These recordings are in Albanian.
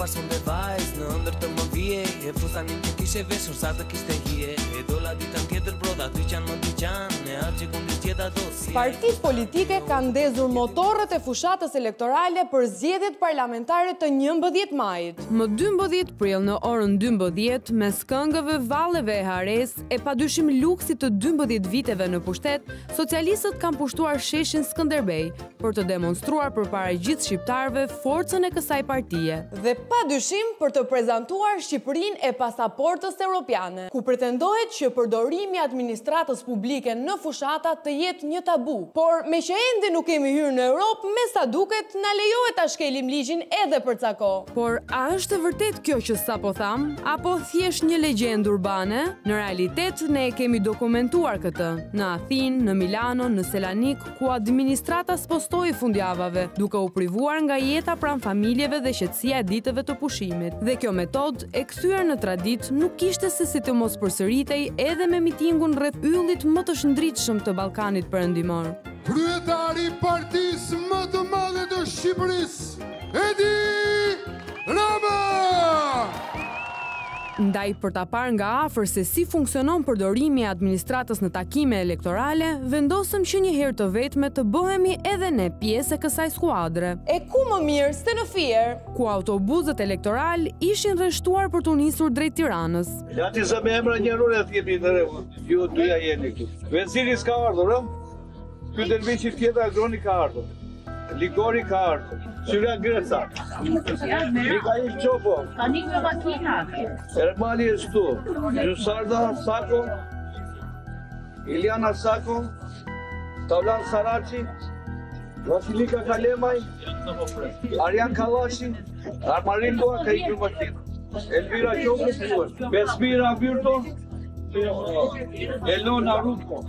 pason dhe vajz në ndër të më vije. E fustanin që kishe veshur sa të kishte hije. E dola ditën tjetër broda, dyqan më dyqan. E atë që kundis tjeta dosi. Partitë politike kanë ndezur motorët e fushatës elektorale për zgjedhjet parlamentare të 11 majit. Më 12 prill në orën 12, mes këngëve, valleve e hares e padyshim luksit të 12 viteve në pushtet, socialistët kanë pushtuar sheshin Skënderbej për të demonstruar përpara gjithë shqiptarëve forcën e kësaj partie. Dhe padyshim për të prezantuar Shqipërinë e pasaportës europiane, ku pretendohet që përdorimi i administratës publike në fushata të jetë një tabu. Por me që ende nuk kemi hyrë në Europë, me sa duket na lejohet ta shkelim ligjin edhe për ca kohë. Por a është e vërtet kjo që sapo tham, apo thjesht një legjendë urbane? Në realitet ne e kemi dokumentuar këtë në Athinë, në Milano, në Selanik, ku administrata spostoi fundjavave, duke u privuar nga jeta pranë familjeve dhe qetësia e ditëve të pushimit. Dhe kjo metodë e kthyer në traditë nuk ishte se si të mos përsëritej edhe me mitingun rreth yllit më të shndritshëm të Ballkanit Perëndimor. Kryetari i partisë më të madhe të Shqipërisë, Edi Rama! Ndaj për ta parë nga afër se si funksionon përdorimi i administratës në takime elektorale, vendosëm që një herë të vetme të bëhemi edhe ne pjesë e kësaj skuadre. E ku më mirë se në Fier, ku autobuzët elektoral ishin rreshtuar për të nisur drejt Tiranës. Lati sa me emra njerëzore atë jemi të rregull. Ju dyja jeni këtu. Benzini s'ka ardhur, ëh? Ky dervishi tjetër Agroni ka ardhur. Ligori ka ardhur. Syria Greca. Mikhail Çopo. Ka një makina. Ermali është tu. Jusarda Sako. Iliana Sako. Tavlan Saraçi. Vasilika Kalemaj. Arjan Kallashi. Armarin Doa ka ikur makinë. Elvira Çopo. Besmira Byrto. Elona Rutko.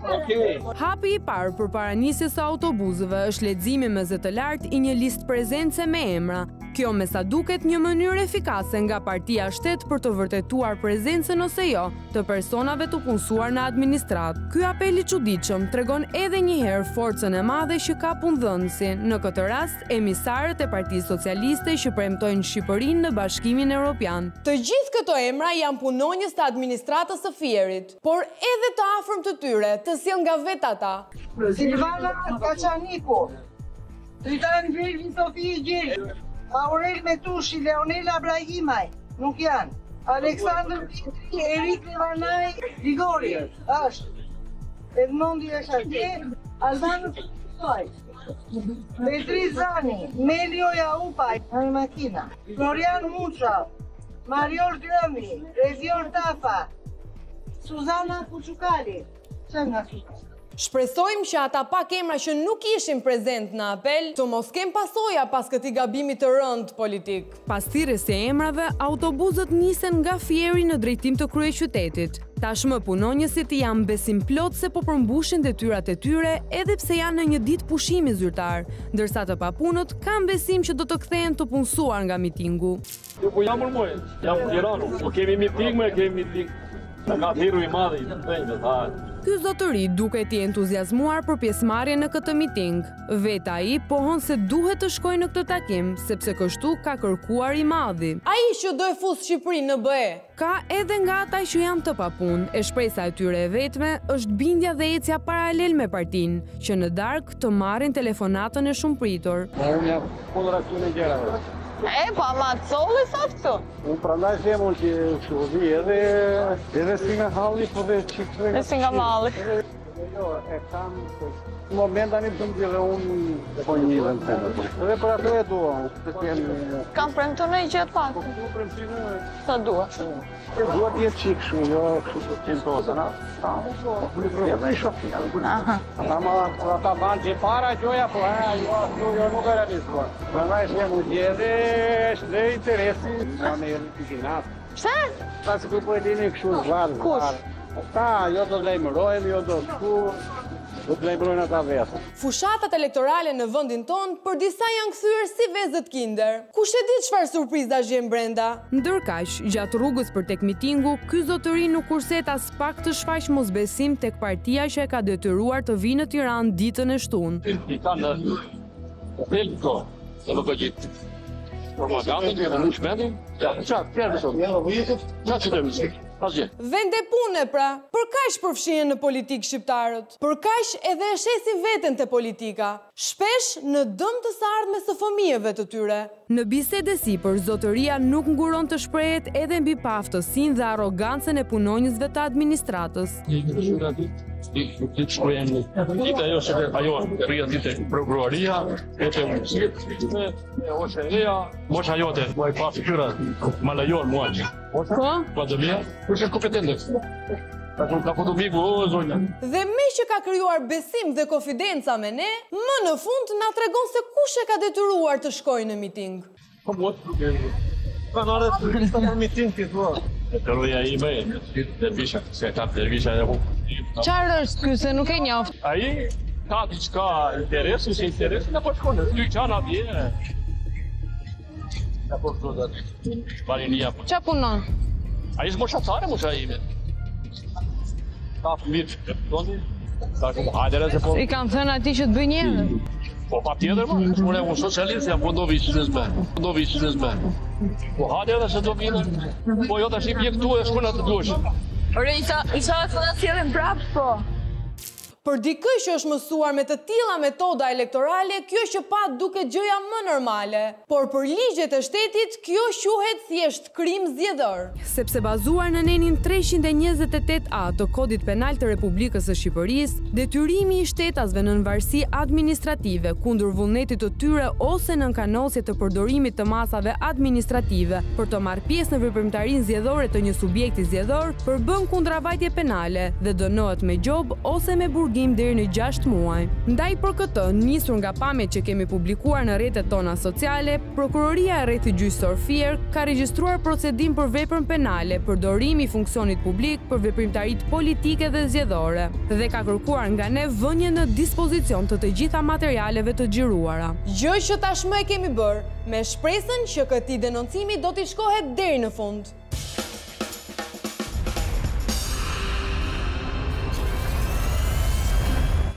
Okay. Hapi i parë për paranisjes së autobuzëve është leximi me zë të lartë i një listë prezence me emra. Kjo me sa duket një mënyrë efikase nga Partia Shtet për të vërtetuar prezencën ose jo të personave të punësuar në administratë. Ky apel i çuditshëm tregon edhe një herë forcën e madhe që ka punëdhënësi, në këtë rast emisarët e Partisë Socialiste që premtojnë Shqipërinë në Bashkimin Evropian. Të gjithë këto emra janë punonjës të administratës së Fierit, por edhe të afërm të tyre të sjell nga vetë ata. Silvana Kaçaniku, Tritan Vilvin Sofi Gjeli, Aurel Metushi, Leonela Brahimaj, nuk janë. Aleksandr Pitri, Erik Levanaj, Ligori, është. Edmondi Eshartje, Albano Faj, Petri Zani, Melio Jaupaj, Makina, Florian Muça, Marior Grëmi, Rezior Tafa, Suzana Kuçukali, që nga Suzana? Shpresojmë që ata pak emra që nuk ishin prezent në apel të mos kenë pasoja pas këtij gabimi të rënd politik. Pas thirrjes së emrave, autobuzët nisen nga Fieri në drejtim të kryeqytetit. Tashmë punonjësit janë besim plot se po përmbushin detyrat e tyre edhe pse janë në një ditë pushimi zyrtar, ndërsa të papunët kanë besim që do të kthehen të punësuar nga mitingu. Po jam moj, jam në Tiranë, po kemi miting, kemi miting. Nga thiru i madhi, Ky zotëri duket i entuziazmuar për pjesëmarrjen në këtë miting. Vetë ai pohon se duhet të shkojë në këtë takim, sepse kështu ka kërkuar i madhi. Ai që do e fusë Shqipërinë në BE. Ka edhe nga ata që janë të papunë, e shpresa e tyre e vetme është bindja dhe ecja paralel me partinë, që në darkë të marrin telefonatën e shumëpritur. Unë jam kundër këtyre gjërave. E, pa ma të soli sa këtu? Unë prandaj zemur që shuvi edhe si nga halli, po dhe qikë... E si nga malli. E kam... Në moment tani të më gjele unë po një dhe në temë. Edhe për ato e dua, të kemë... Kam premtu në i gjithë pak. Sa dua? Dua t'jetë qikë shumë, jo kështë të qenë tosa, na? Edhe i shofi. Ata banë që para gjoja, po jo nuk e realizuar. Prandaj shemë gjede, është dhe interesi nga me gjinatë. Pse? Ta se ku po e dini këshu zvarë. Kush? Ta, jo do lejmërojmë, jo do shku, do të lejmërojnë ata vetë. Fushatat elektorale në vendin tonë për disa janë kthyer si vezët kinder. Kush e di çfarë surpriza gjen brenda? Ndërkaq, gjatë rrugës për tek mitingu, ky zotëri nuk kurset as pak të shfaq mosbesim tek partia që e ka detyruar të vinë në Tiranë ditën e shtunë. I kanë delko, se nuk e gjithë. propagandën, edhe nuk shpendin. Qa që të mësik? Vende pune pra, për kaq përfshihen në politikë shqiptarët, për kaq edhe e shesin veten te politika, shpesh në dëm të së ardhmes së fëmijëve të tyre. Në bisede sipër, zotëria nuk nguron të shprehet edhe mbi paftësinë dhe arrogancën e punonjësve të administratës. Ditë shkrujen, ditë ajo rrjet ditë prokuroria, e osheria, mos ajote, moj pa fytyra, ma lejon mua. Po të mia, është kompetente. Ka foto miku, o zonja. Dhe me që ka krijuar besim dhe konfidenca me ne, më në fund na tregon se kush e ka detyruar të shkojë në miting. Po mos. Kanale të miting ti thua. E këroja ime, dhe visha, se ta visha e hu. Qarë është ky, se nuk e njoft? Ai ka diçka interesi, se interesi në po shkone, ty qana vje. Në po shkone, barinia. Qa punon? Ai është moshatare, mosha ime. Ta fëmirë, e pëtoni, ta shumë hajdere se po... I kanë thënë ati që të bëj njërë? Po pa tjetër, më, shkone unë socialist, jam po do vishë në zbe. Po hajdere se do vine, po jo të shqip je këtu e shkone të duesh. Ore, isha të në cilin prapë, po. Për dikë që është mësuar me të tilla metoda elektorale, kjo që pat duke gjëja më normale. Por për ligjet e shtetit, kjo quhet thjesht krim zgjedhor. Sepse bazuar në nenin 328A të Kodit Penal të Republikës së Shqipërisë, detyrimi i shtetasve në varësi administrative kundër vullnetit të tyre ose në kanosje të përdorimit të masave administrative për të marrë pjesë në veprimtarinë zgjedhore të një subjekti zgjedhor përbën kundravajtje penale dhe dënohet me gjob ose me burgim deri në 6 muaj. Ndaj për këtë, nisur nga pamjet që kemi publikuar në rrjetet tona sociale, Prokuroria e Rrethit Gjyqësor Fier ka regjistruar procedim për veprën penale, përdorimi i funksionit publik për veprimtaritë politike dhe zgjedhore, dhe ka kërkuar nga ne vënje në dispozicion të gjitha materialeve të xhiruara. Gjë që tashmë e kemi bërë, me shpresën që këtij denoncimi do t'i shkohet deri në fund.